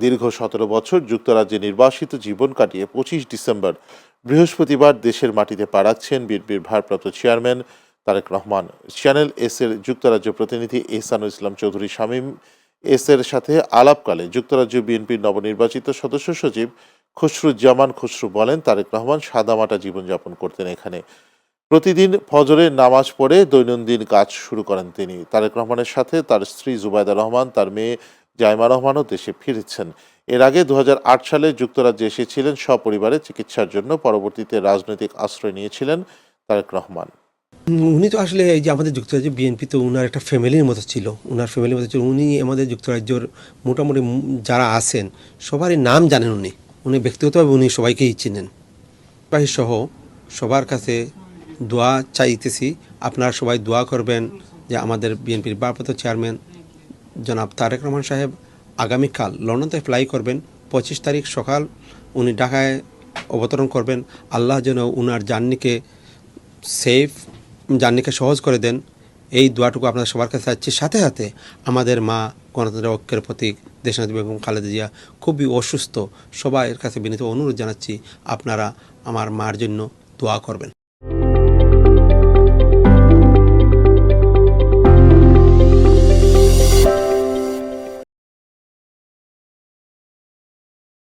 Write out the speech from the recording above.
দীর্ঘ ১৭ বছর যুক্তরাজ্যে নির্বাসিত জীবন কাটিয়ে ২৫ ডিসেম্বর বৃহস্পতিবার দেশের মাটিতে পা রাখছেন বিএনপির ভারপ্রাপ্ত chairman Tarique Rahman. Channel S এর যুক্তরাজ্য প্রতিনিধি এহসানুল ইসলাম চৌধুরী শামীম এস এর সাথে আলাপকালে যুক্তরাজ্য বিএনপির নবনির্বাচিত সদস্য সচিব খসরুজ্জামান খসরু বলেন, তারেক রহমান সাদামাটা জীবনযাপন করতেন এখানে। প্রতিদিন ফজরের নামাজ পড়ে দৈনন্দিন কাজ শুরু করেন তিনি। তারেক রহমানের সাথে তার স্ত্রী জুবাইদা রহমান, তার মেয়ে জাইমা রহমানও দেশে ফিরেছেন। এর আগে ২০০৮ সালে যুক্তরাজ্যে এসেছিলেন সপরিবারে চিকিৎসার জন্য। পরবর্তীতে রাজনৈতিক আশ্রয় নিয়েছিলেন তারেক রহমান। উনি তো আসলে এই যে আমাদের যুক্তরাজ্য বিএনপি তো উনার একটা ফ্যামিলির মতো ছিল, উনার ফ্যামিলির মতো ছিল। উনি আমাদের যুক্তরাজ্যর মোটামুটি যারা আছেন সবারই নাম জানেন। উনি ব্যক্তিগতভাবে উনি সবাইকেই চিনেন। বাহির সহ সবার কাছে দোয়া চাইতেছি, আপনারা সবাই দোয়া করবেন যে আমাদের বিএনপির ভারপ্রাপ্ত চেয়ারম্যান জনাব তারেক রহমান সাহেব আগামীকাল লন্ডন থেকে ফ্লাই করবেন। 25 তারিখ সকাল উনি ঢাকায় অবতরণ করবেন। আল্লাহ যেন উনার জার্নিকে সহজ করে দেন, এই দোয়াটুকু আপনাদের সবার কাছে চাচ্ছি। সাথে সাথে আমাদের মা গণতন্ত্রের ঐক্যের প্রতীক দেশনেত্রী বেগম খালেদা জিয়া খুবই অসুস্থ। সবাইয়ের কাছে বিনীত অনুরোধ জানাচ্ছি, আপনারা আমার মার জন্য দোয়া করবেন।